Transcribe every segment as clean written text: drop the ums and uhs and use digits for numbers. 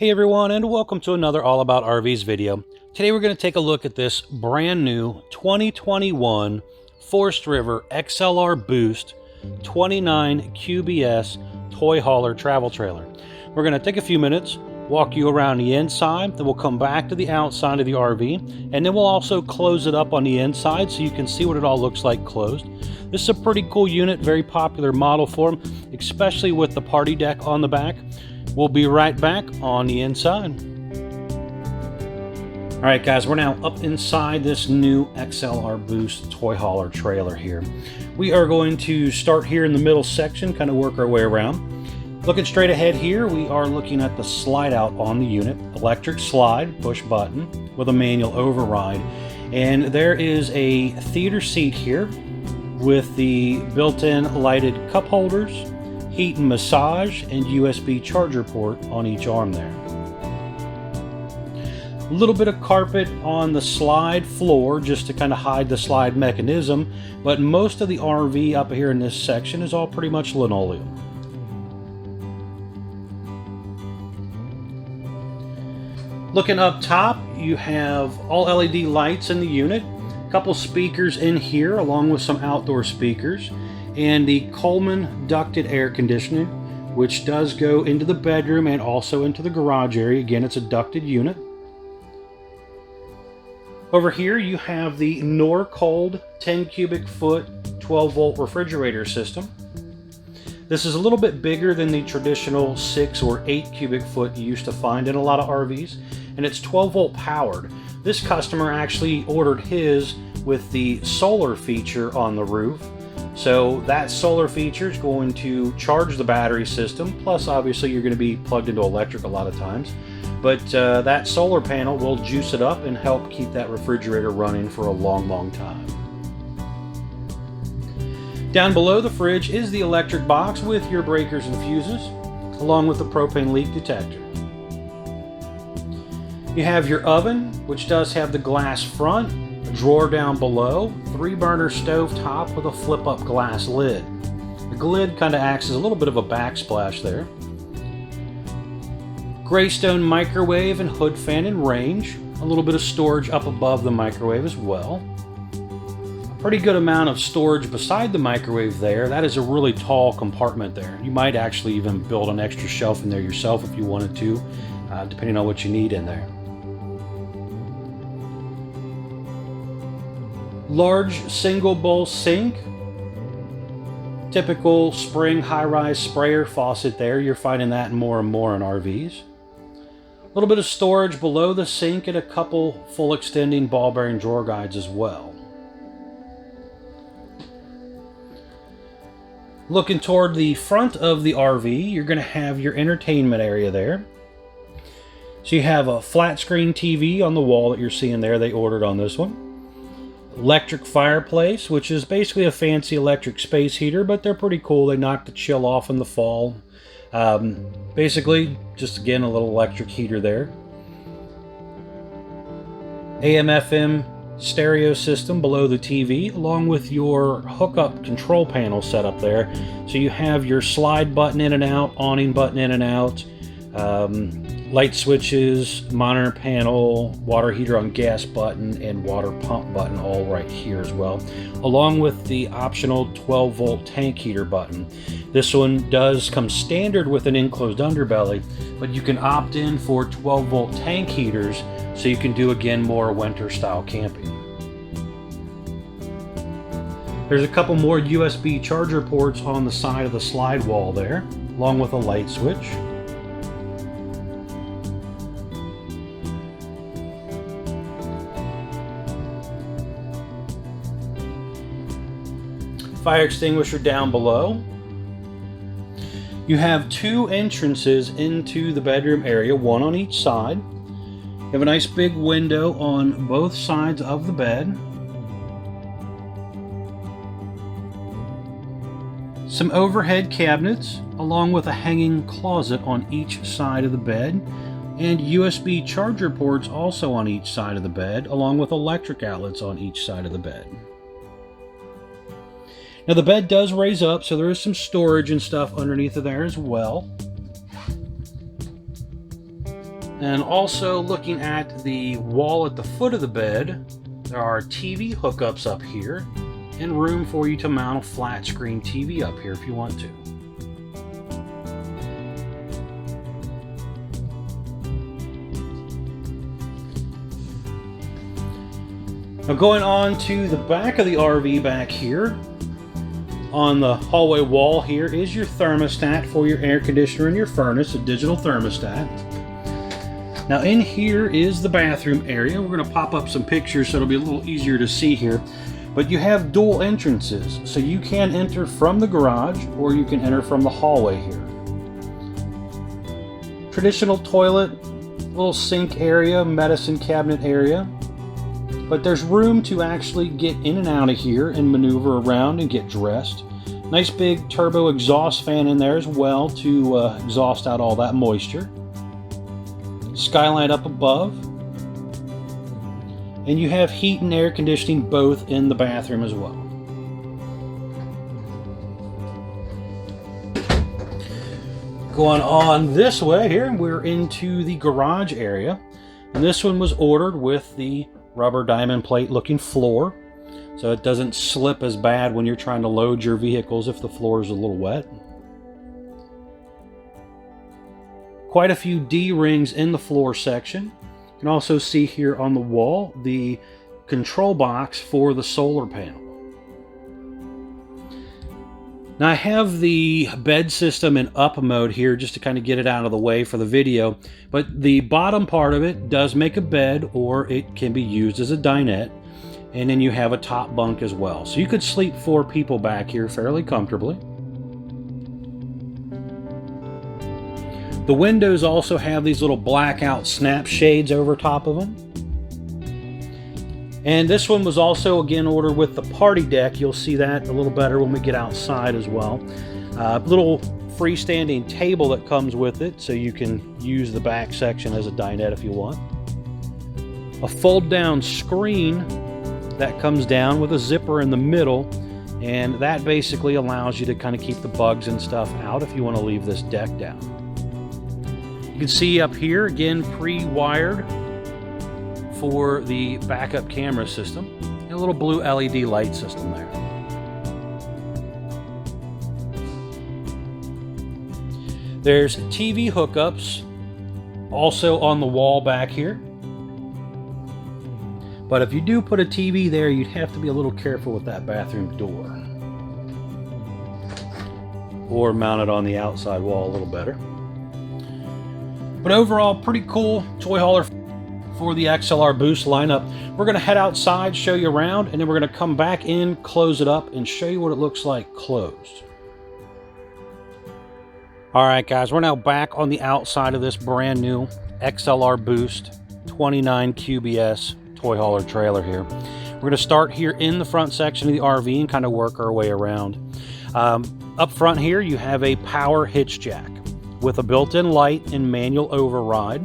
Hey everyone, and welcome to another All About RVs video. Today we're going to take a look at this brand new 2021 Forestriver XLR Boost 29 QBS toy hauler travel trailer. We're going to take a few minutes, walk you around the inside, then we'll come back to the outside of the RV, and then we'll also close it up on the inside so you can see what it all looks like closed. This is a pretty cool unit, very popular model for them, especially with the party deck on the back. We'll be right back on the inside. All right, guys, we're now up inside this new XLR Boost toy hauler trailer here. We are going to start here in the middle section, kind of work our way around. Looking straight ahead here, we are looking at the slide out on the unit. Electric slide, push button with a manual override. And there is a theater seat here with the built-in lighted cup holders, heat and massage, and USB charger port on each arm there. A little bit of carpet on the slide floor just to kind of hide the slide mechanism, but most of the RV up here in this section is all pretty much linoleum. Looking up top, you have all LED lights in the unit, a couple speakers in here along with some outdoor speakers, and the Coleman ducted air conditioning, which does go into the bedroom and also into the garage area. Again, it's a ducted unit. Over here you have the Norcold 10 cubic foot 12 volt refrigerator system. This is a little bit bigger than the traditional 6 or 8 cubic foot you used to find in a lot of RVs, and it's 12 volt powered. This customer actually ordered his with the solar feature on the roof. So that solar feature is going to charge the battery system, plus obviously you're going to be plugged into electric a lot of times. But that solar panel will juice it up and help keep that refrigerator running for a long time. Down below the fridge is the electric box with your breakers and fuses, along with the propane leak detector. You have your oven, which does have the glass front, drawer down below, 3-burner stove top with a flip-up glass lid. The lid kind of acts as a little bit of a backsplash there. Greystone microwave and hood fan in range. A little bit of storage up above the microwave as well. A pretty good amount of storage beside the microwave there. That is a really tall compartment there. You might actually even build an extra shelf in there yourself if you wanted to, depending on what you need in there. Large single bowl sink, typical spring high-rise sprayer faucet there. You're finding that more and more in RVs. A little bit of storage below the sink and a couple full extending ball bearing drawer guides as well. Looking toward the front of the RV, you're going to have your entertainment area there. So you have a flat screen TV on the wall that you're seeing there. They ordered on this one. Electric fireplace, which is basically a fancy electric space heater, but they're pretty cool. They knock the chill off in the fall. Basically, just again, a little electric heater there. AM/FM stereo system below the TV, along with your hookup control panel set up there. So you have your slide button in and out, awning button in and out, light switches, monitor panel, water heater on gas button, and water pump button all right here as well, along with the optional 12 volt tank heater button. This one does come standard with an enclosed underbelly, but you can opt in for 12 volt tank heaters so you can do again more winter style camping. There's a couple more USB charger ports on the side of the slide wall there, along with a light switch. Fire extinguisher down below. You have 2 entrances into the bedroom area, one on each side. You have a nice big window on both sides of the bed. Some overhead cabinets, along with a hanging closet on each side of the bed, and USB charger ports also on each side of the bed, along with electric outlets on each side of the bed. Now the bed does raise up, so there is some storage and stuff underneath of there as well. And also looking at the wall at the foot of the bed, there are TV hookups up here and room for you to mount a flat screen TV up here if you want to. Now going on to the back of the RV back here, on the hallway wall here is your thermostat for your air conditioner and your furnace, a digital thermostat. Now in here is the bathroom area. We're going to pop up some pictures so it'll be a little easier to see here. But you have dual entrances, so you can enter from the garage or you can enter from the hallway here. Traditional toilet, little sink area, medicine cabinet area. But there's room to actually get in and out of here and maneuver around and get dressed. Nice big turbo exhaust fan in there as well to exhaust out all that moisture. Skylight up above. And you have heat and air conditioning both in the bathroom as well. Going on this way here, we're into the garage area. And this one was ordered with the rubber diamond plate looking floor, so it doesn't slip as bad when you're trying to load your vehicles if the floor is a little wet. Quite a few D-rings in the floor section. You can also see here on the wall the control box for the solar panel. Now I have the bed system in up mode here just to kind of get it out of the way for the video, but the bottom part of it does make a bed, or it can be used as a dinette, and then you have a top bunk as well. So you could sleep 4 people back here fairly comfortably. The windows also have these little blackout snap shades over top of them. And this one was also again ordered with the party deck. You'll see that a little better when we get outside as well. Little freestanding table that comes with it, so you can use the back section as a dinette if you want. A fold down screen that comes down with a zipper in the middle, and that basically allows you to kind of keep the bugs and stuff out if you want to leave this deck down. You can see up here again pre-wired for the backup camera system, and a little blue LED light system there. There's TV hookups also on the wall back here. But if you do put a TV there, you'd have to be a little careful with that bathroom door. Or mount it on the outside wall a little better. But overall, pretty cool toy hauler for the XLR Boost lineup. We're going to head outside, show you around, and then we're going to come back in, close it up, and show you what it looks like closed. Alright guys, we're now back on the outside of this brand new XLR Boost 29 QBS toy hauler trailer here. We're going to start here in the front section of the RV and kind of work our way around. Up front here you have a power hitch jack with a built-in light and manual override.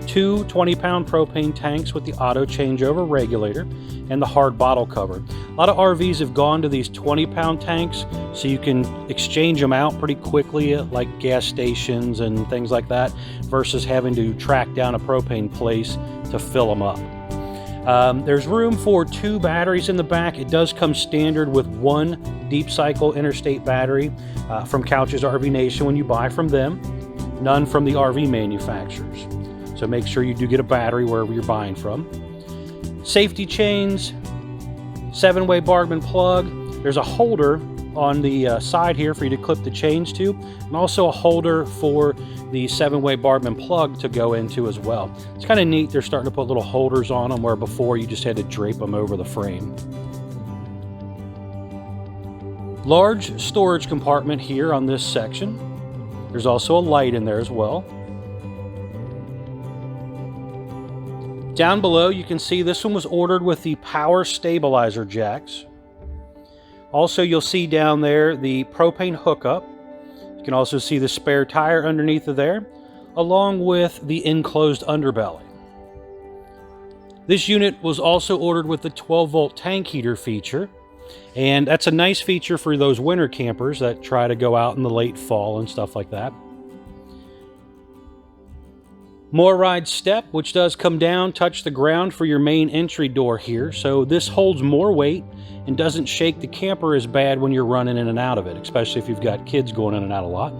2 20-pound propane tanks with the auto changeover regulator and the hard bottle cover. A lot of RVs have gone to these 20-pound tanks, so you can exchange them out pretty quickly at like gas stations and things like that, versus having to track down a propane place to fill them up. There's room for 2 batteries in the back. It does come standard with 1 deep cycle interstate battery from Couch's RV Nation when you buy from them. None from the RV manufacturers. So make sure you do get a battery wherever you're buying from. Safety chains, 7-way Bargman plug. There's a holder on the side here for you to clip the chains to, and also a holder for the 7-way Bargman plug to go into as well. It's kind of neat. They're starting to put little holders on them where before you just had to drape them over the frame. Large storage compartment here on this section. There's also a light in there as well. Down below you can see this one was ordered with the power stabilizer jacks. Also you'll see down there the propane hookup. You can also see the spare tire underneath of there, along with the enclosed underbelly. This unit was also ordered with the 12-volt tank heater feature, and that's a nice feature for those winter campers that try to go out in the late fall and stuff like that. More ride step, which does come down, touch the ground for your main entry door here. So this holds more weight and doesn't shake the camper as bad when you're running in and out of it, especially if you've got kids going in and out a lot.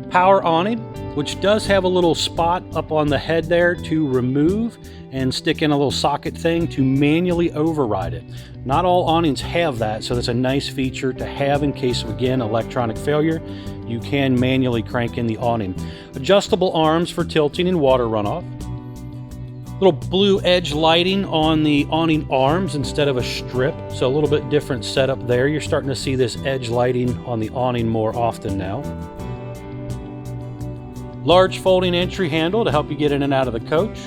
Power awning, which does have a little spot up on the head there to remove and stick in a little socket thing to manually override it. Not all awnings have that, so that's a nice feature to have in case of, again, electronic failure. You can manually crank in the awning. Adjustable arms for tilting and water runoff. Little blue edge lighting on the awning arms instead of a strip, so a little bit different setup there. You're starting to see this edge lighting on the awning more often now. Large folding entry handle to help you get in and out of the coach.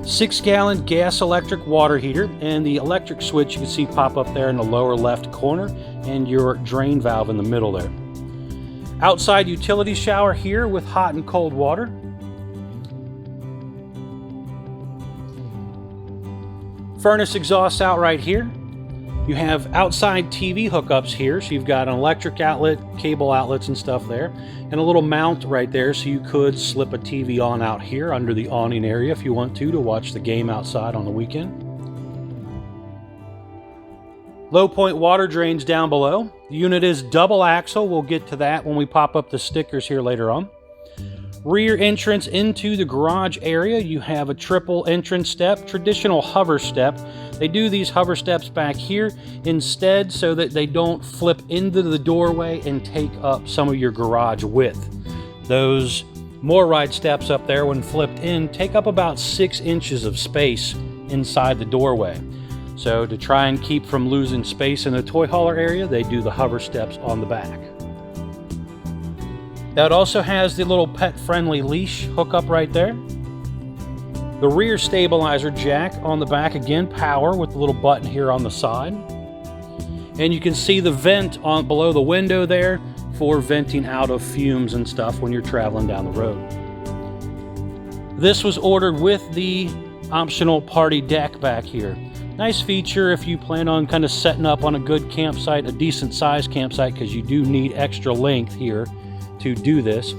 6-gallon gas electric water heater, and the electric switch you can see pop up there in the lower left corner, and your drain valve in the middle there. Outside utility shower here with hot and cold water. Furnace exhaust out right here. You have outside TV hookups here, so you've got an electric outlet, cable outlets and stuff there, and a little mount right there, so you could slip a TV on out here under the awning area if you want to watch the game outside on the weekend. Low point water drains down below. The unit is double axle. We'll get to that when we pop up the stickers here later on. Rear entrance into the garage area, you have a triple entrance step, traditional hover step. They do these hover steps back here instead so that they don't flip into the doorway and take up some of your garage width. Those more ride steps up there, when flipped in, take up about 6 inches of space inside the doorway. So to try and keep from losing space in the toy hauler area, they do the hover steps on the back. That also has the little pet-friendly leash hookup right there. The rear stabilizer jack on the back, again, power with the little button here on the side. And you can see the vent on below the window there for venting out of fumes and stuff when you're traveling down the road. This was ordered with the optional party deck back here. Nice feature if you plan on kind of setting up on a good campsite, a decent sized campsite, because you do need extra length here to do this.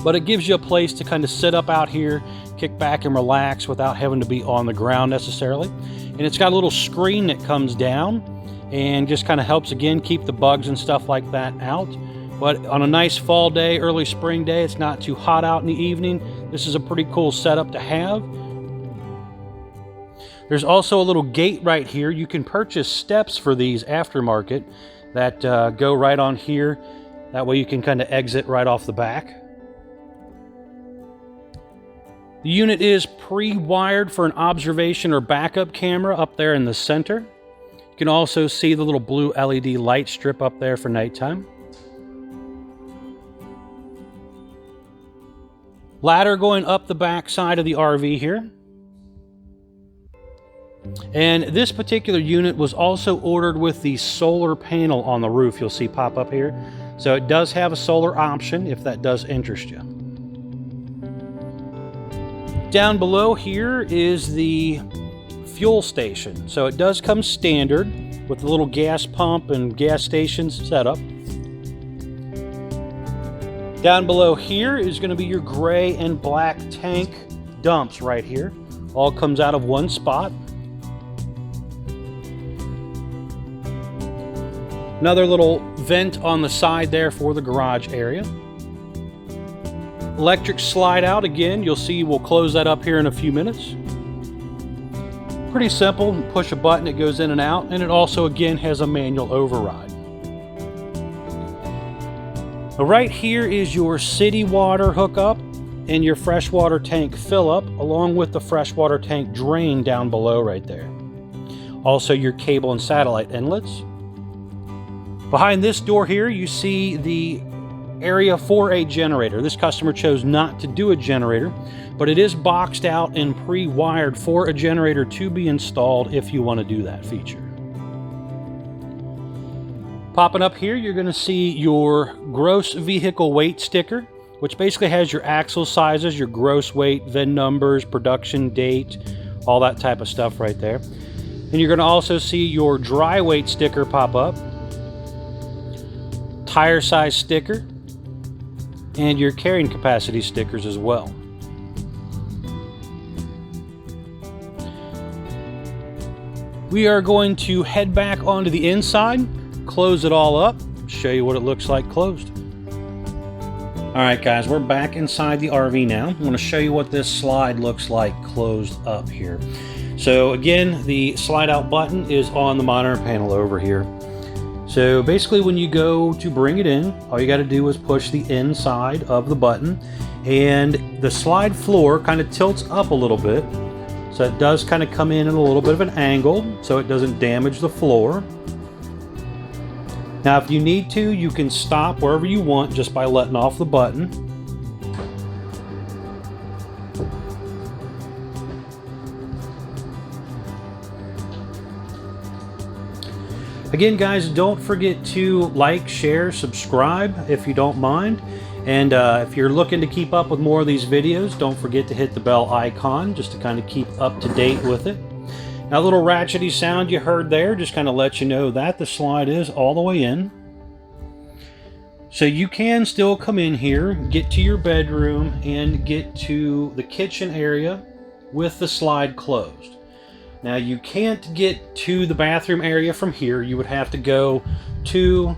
But it gives you a place to kind of sit up out here, kick back and relax without having to be on the ground necessarily. And it's got a little screen that comes down and just kind of helps, again, keep the bugs and stuff like that out. But on a nice fall day, early spring day, it's not too hot out in the evening. This is a pretty cool setup to have. There's also a little gate right here. You can purchase steps for these aftermarket that go right on here. That way you can kind of exit right off the back. The unit is pre-wired for an observation or backup camera up there in the center. You can also see the little blue LED light strip up there for nighttime. Ladder going up the back side of the RV here. And this particular unit was also ordered with the solar panel on the roof you'll see pop up here. So it does have a solar option if that does interest you. Down below here is the fuel station. So it does come standard with the little gas pump and gas stations setup. Down below here is going to be your gray and black tank dumps right here. All comes out of one spot. Another little vent on the side there for the garage area. Electric slide out, again, you'll see we'll close that up here in a few minutes. Pretty simple, push a button, it goes in and out, and it also, again, has a manual override. Right here is your city water hookup and your freshwater tank fill up, along with the freshwater tank drain down below right there. Also your cable and satellite inlets. Behind this door here, you see the area for a generator. This customer chose not to do a generator, but it is boxed out and pre-wired for a generator to be installed if you want to do that feature. Popping up here, you're going to see your gross vehicle weight sticker, which basically has your axle sizes, your gross weight, VIN numbers, production date, all that type of stuff right there. And you're going to also see your dry weight sticker pop up, tire size sticker, and your carrying capacity stickers as well. We are going to head back onto the inside, close it all up, show you what it looks like closed. Alright guys, we're back inside the RV now. I'm going to show you what this slide looks like closed up here. So again, the slide out button is on the monitor panel over here. So basically when you go to bring it in, all you got to do is push the inside of the button, and the slide floor kind of tilts up a little bit. So it does kind of come in at a little bit of an angle so it doesn't damage the floor. Now if you need to, you can stop wherever you want just by letting off the button. Again guys, don't forget to like, share, subscribe if you don't mind. And if you're looking to keep up with more of these videos, don't forget to hit the bell icon just to kind of keep up to date with it. Now, a little ratchety sound you heard there just kind of lets you know that the slide is all the way in. So you can still come in here, get to your bedroom, and get to the kitchen area with the slide closed. Now, you can't get to the bathroom area from here. You would have to go to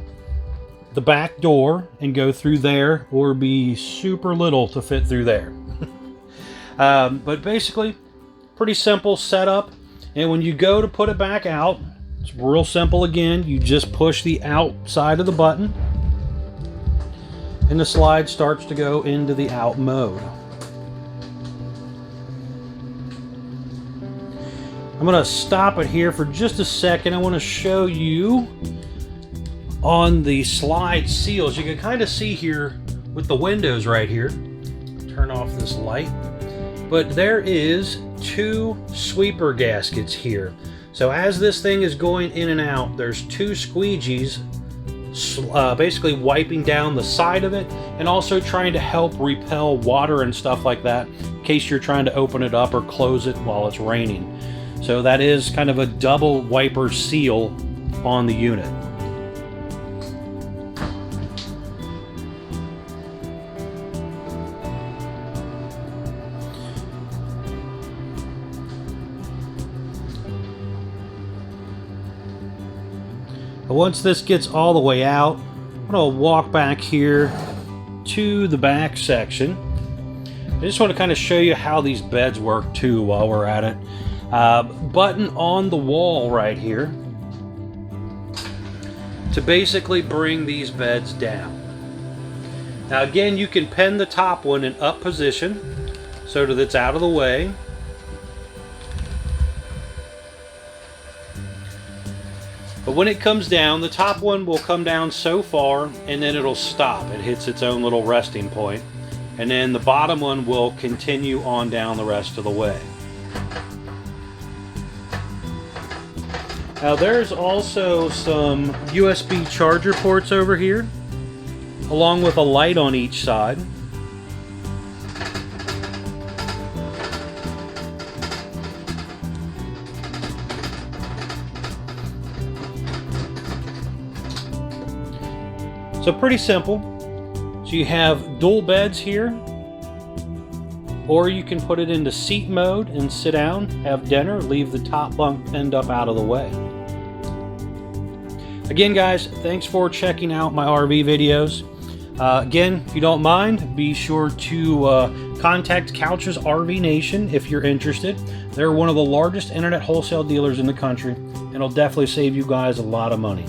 the back door and go through there, or be super little to fit through there. But basically, pretty simple setup. And when you go to put it back out, it's real simple again. You just push the outside of the button, and the slide starts to go into the out mode. I'm going to stop it here for just a second. I want to show you on the slide seals. You can kind of see here with the windows right here. Turn off this light. But there is 2 sweeper gaskets here. So as this thing is going in and out, there's 2 squeegees basically wiping down the side of it, and also trying to help repel water and stuff like that in case you're trying to open it up or close it while it's raining. So that is kind of a double wiper seal on the unit. But once this gets all the way out, I'm going to walk back here to the back section. I just want to kind of show you how these beds work too while we're at it. Button on the wall right here to basically bring these beds down. Now again, you can pen the top one in up position so that it's out of the way. But when it comes down, the top one will come down so far, and then it'll stop. It hits its own little resting point. And then the bottom one will continue on down the rest of the way. Now there's also some USB charger ports over here, along with a light on each side. So pretty simple. So you have dual beds here, or you can put it into seat mode and sit down, have dinner, leave the top bunk pinned up out of the way. Again guys, thanks for checking out my RV videos. Again, if you don't mind, be sure to contact Couch's RV Nation if you're interested. They're one of the largest internet wholesale dealers in the country, and it'll definitely save you guys a lot of money.